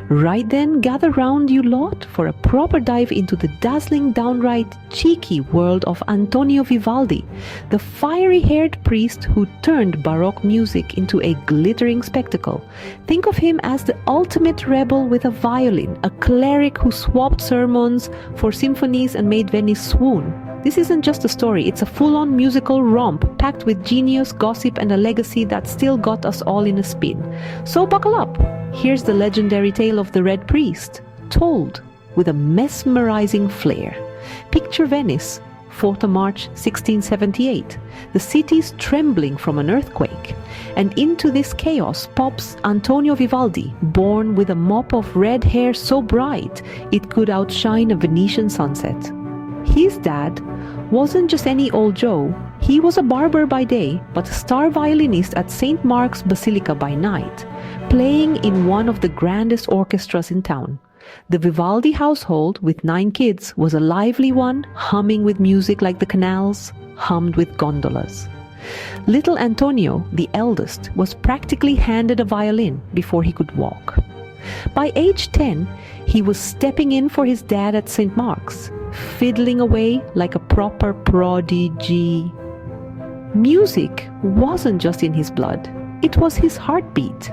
Right then, gather round you lot for a proper dive into the dazzling, downright cheeky world of Antonio Vivaldi, the fiery-haired priest who turned Baroque music into a glittering spectacle. Think of him as the ultimate rebel with a violin, a cleric who swapped sermons for symphonies and made Venice swoon. This isn't just a story, it's a full-on musical romp packed with genius, gossip, and a legacy that still got us all in a spin. So buckle up! Here's the legendary tale of the Red Priest, told with a mesmerizing flair. Picture Venice, 4th of March 1678. The city's trembling from an earthquake. And into this chaos pops Antonio Vivaldi, born with a mop of red hair so bright it could outshine a Venetian sunset. His dad wasn't just any old Joe. He was a barber by day, but a star violinist at St. Mark's Basilica by night, playing in one of the grandest orchestras in town. The Vivaldi household, with 9 kids, was a lively one, humming with music like the canals hummed with gondolas. Little Antonio, the eldest, was practically handed a violin before he could walk. By age 10, he was stepping in for his dad at St. Mark's, fiddling away like a proper prodigy. Music wasn't just in his blood, it was his heartbeat.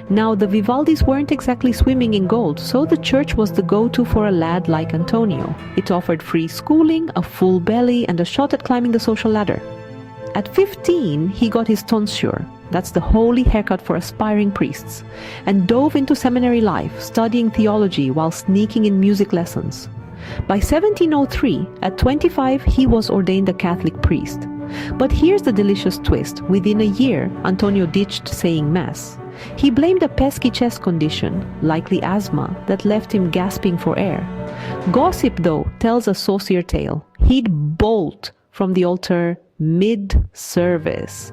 Now, the Vivaldis weren't exactly swimming in gold, so the church was the go-to for a lad like Antonio. It offered free schooling, a full belly, and a shot at climbing the social ladder. At 15, he got his tonsure, that's the holy haircut for aspiring priests, and dove into seminary life, studying theology while sneaking in music lessons. By 1703, at 25, he was ordained a Catholic priest. But here's the delicious twist. Within a year, Antonio ditched saying Mass. He blamed a pesky chest condition, likely asthma, that left him gasping for air. Gossip, though, tells a saucier tale. He'd bolt from the altar mid-service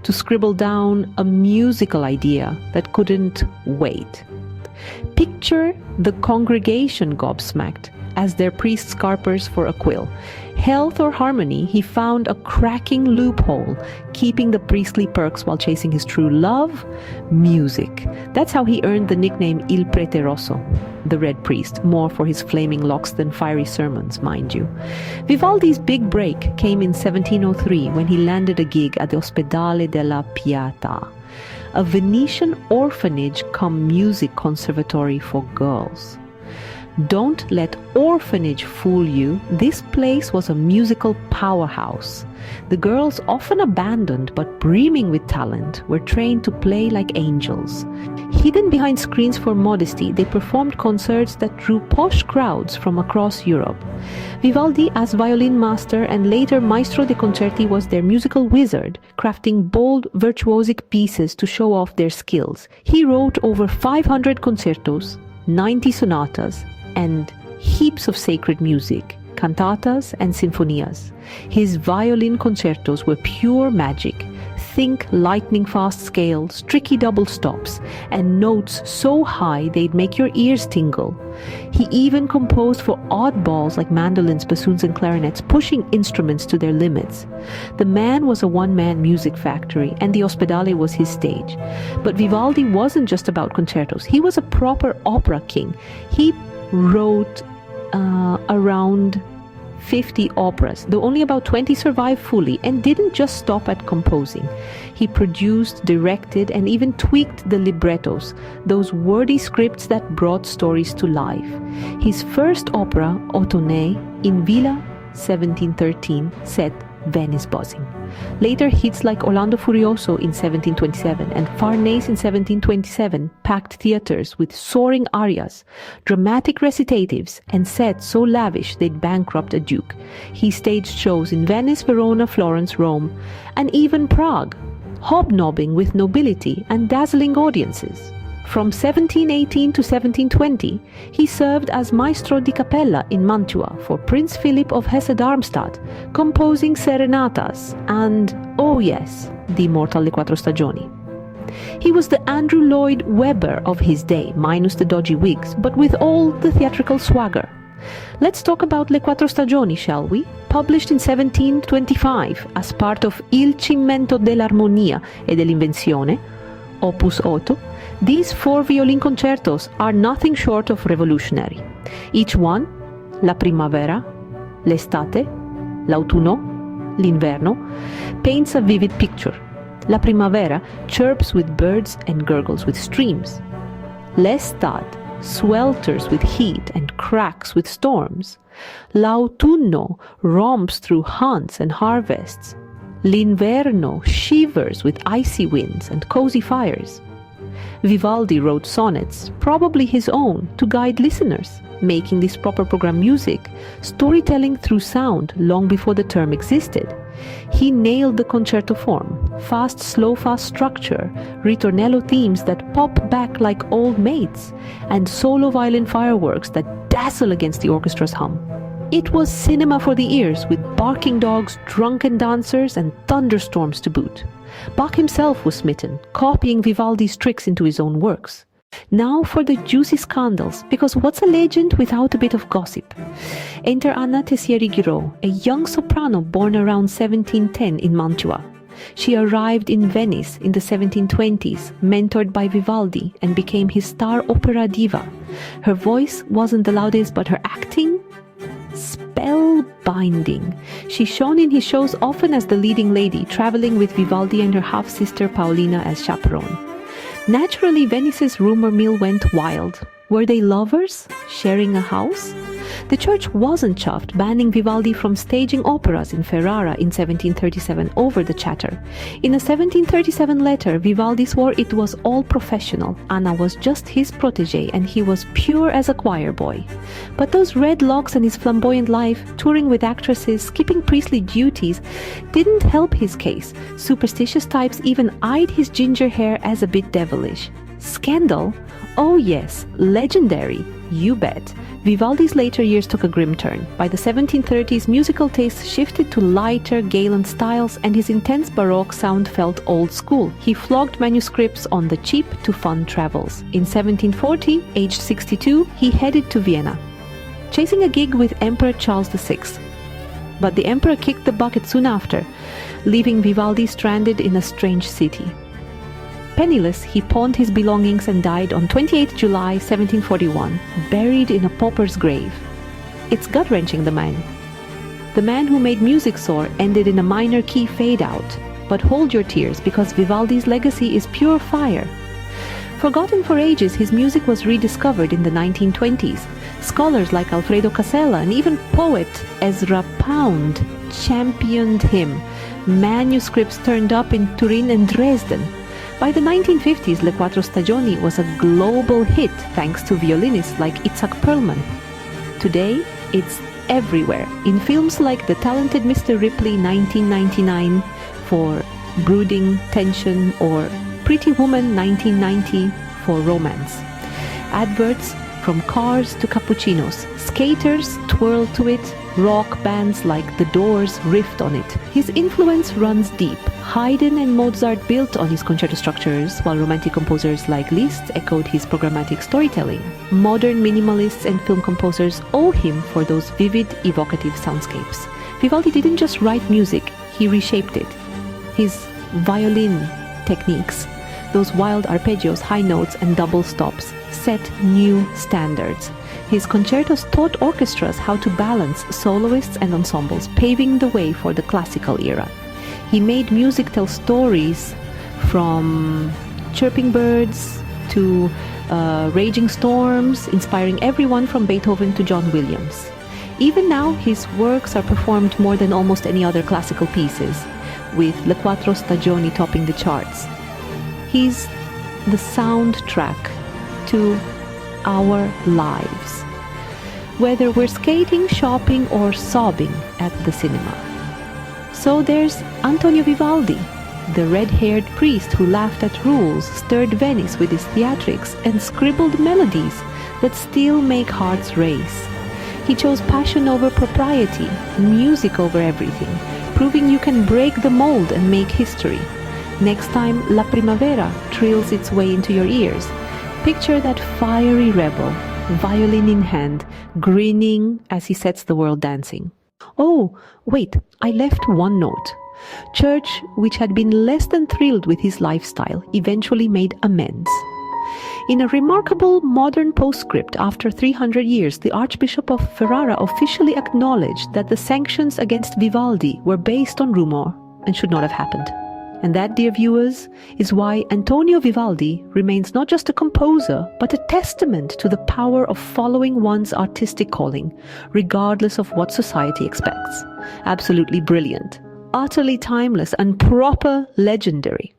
to scribble down a musical idea that couldn't wait. Picture the congregation gobsmacked as their priest scarpers for a quill. Health or harmony, he found a cracking loophole, keeping the priestly perks while chasing his true love, music. That's how he earned the nickname Il Prete Rosso, the Red Priest, more for his flaming locks than fiery sermons, mind you. Vivaldi's big break came in 1703 when he landed a gig at the Ospedale della Pietà, a Venetian orphanage cum music conservatory for girls. Don't let orphanage fool you. This place was a musical powerhouse. The girls, often abandoned but brimming with talent, were trained to play like angels. Hidden behind screens for modesty, they performed concerts that drew posh crowds from across Europe. Vivaldi, as violin master and later maestro de concerti, was their musical wizard, crafting bold, virtuosic pieces to show off their skills. He wrote over 500 concertos, 90 sonatas, and heaps of sacred music, cantatas and sinfonias. His violin concertos were pure magic. Think lightning-fast scales, tricky double stops, and notes so high they'd make your ears tingle. He even composed for oddballs like mandolins, bassoons, and clarinets, pushing instruments to their limits. The man was a one-man music factory, and the Ospedale was his stage. But Vivaldi wasn't just about concertos. He was a proper opera king. He wrote around 50 operas, though only about 20 survived fully, and didn't just stop at composing. He produced, directed, and even tweaked the librettos, those wordy scripts that brought stories to life. His first opera, Ottone, in Villa 1713, set Venice buzzing. Later, hits like Orlando Furioso in 1727 and Farnese in 1727 packed theaters with soaring arias, dramatic recitatives, and sets so lavish they'd bankrupt a duke. He staged shows in Venice, Verona, Florence, Rome, and even Prague, hobnobbing with nobility and dazzling audiences. From 1718 to 1720, he served as maestro di capella in Mantua for Prince Philip of Hesse-Darmstadt, composing serenatas and, oh yes, the immortal Le Quattro Stagioni. He was the Andrew Lloyd Webber of his day, minus the dodgy wigs, but with all the theatrical swagger. Let's talk about Le Quattro Stagioni, shall we? Published in 1725 as part of Il Cimento dell'Armonia e dell'Invenzione, Opus 8, These 4 violin concertos are nothing short of revolutionary. Each one, la primavera, l'estate, l'autunno, l'inverno, paints a vivid picture. La primavera chirps with birds and gurgles with streams. L'estate swelters with heat and cracks with storms. L'autunno romps through hunts and harvests. L'inverno shivers with icy winds and cozy fires. Vivaldi wrote sonnets, probably his own, to guide listeners, making this proper program music, storytelling through sound long before the term existed. He nailed the concerto form, fast, slow, fast structure, ritornello themes that pop back like old maids, and solo violin fireworks that dazzle against the orchestra's hum. It was cinema for the ears, with barking dogs, drunken dancers, and thunderstorms to boot. Bach himself was smitten, copying Vivaldi's tricks into his own works. Now for the juicy scandals, because what's a legend without a bit of gossip? Enter Anna Girò, a young soprano born around 1710 in Mantua. She arrived in Venice in the 1720s, mentored by Vivaldi, and became his star opera diva. Her voice wasn't the loudest, but her acting? Spellbinding. She shone in his shows often as the leading lady, traveling with Vivaldi and her half-sister Paolina as chaperone. Naturally, Venice's rumor mill went wild. Were they lovers? Sharing a house? The church wasn't chuffed, banning Vivaldi from staging operas in Ferrara in 1737 over the chatter. In a 1737 letter, Vivaldi swore it was all professional. Anna was just his protege and he was pure as a choir boy. But those red locks and his flamboyant life, touring with actresses, skipping priestly duties, didn't help his case. Superstitious types even eyed his ginger hair as a bit devilish. Scandal? Oh yes, legendary, you bet. Vivaldi's later years took a grim turn. By the 1730s, musical tastes shifted to lighter, gallant styles, and his intense Baroque sound felt old school. He flogged manuscripts on the cheap to fund travels. In 1740, aged 62, he headed to Vienna, chasing a gig with Emperor Charles VI. But the emperor kicked the bucket soon after, leaving Vivaldi stranded in a strange city. Penniless, he pawned his belongings and died on 28 July 1741, buried in a pauper's grave. It's gut-wrenching, the man. The man who made music soar ended in a minor key fade-out. But hold your tears, because Vivaldi's legacy is pure fire. Forgotten for ages, his music was rediscovered in the 1920s. Scholars like Alfredo Casella and even poet Ezra Pound championed him. Manuscripts turned up in Turin and Dresden. By the 1950s, Le Quattro Stagioni was a global hit thanks to violinists like Itzhak Perlman. Today, it's everywhere, in films like The Talented Mr. Ripley 1999 for brooding tension or Pretty Woman 1990 for romance. Adverts from cars to cappuccinos, skaters twirl to it, rock bands like The Doors riffed on it. His influence runs deep. Haydn and Mozart built on his concerto structures, while romantic composers like Liszt echoed his programmatic storytelling. Modern minimalists and film composers owe him for those vivid, evocative soundscapes. Vivaldi didn't just write music, he reshaped it. His violin techniques, those wild arpeggios, high notes, and double stops, set new standards. His concertos taught orchestras how to balance soloists and ensembles, paving the way for the classical era. He made music tell stories, from chirping birds to raging storms, inspiring everyone from Beethoven to John Williams. Even now, his works are performed more than almost any other classical pieces, with Le Quattro Stagioni topping the charts. He's the soundtrack to our lives, whether we're skating, shopping, or sobbing at the cinema. So there's Antonio Vivaldi, the red-haired priest who laughed at rules, stirred Venice with his theatrics, and scribbled melodies that still make hearts race. He chose passion over propriety, music over everything, proving you can break the mold and make history. Next time La Primavera trills its way into your ears, picture that fiery rebel, violin in hand, grinning as he sets the world dancing. Oh, wait, I left one note. Church, which had been less than thrilled with his lifestyle, eventually made amends. In a remarkable modern postscript after 300 years, the Archbishop of Ferrara officially acknowledged that the sanctions against Vivaldi were based on rumor and should not have happened. And that, dear viewers, is why Antonio Vivaldi remains not just a composer, but a testament to the power of following one's artistic calling, regardless of what society expects. Absolutely brilliant, utterly timeless, and proper legendary.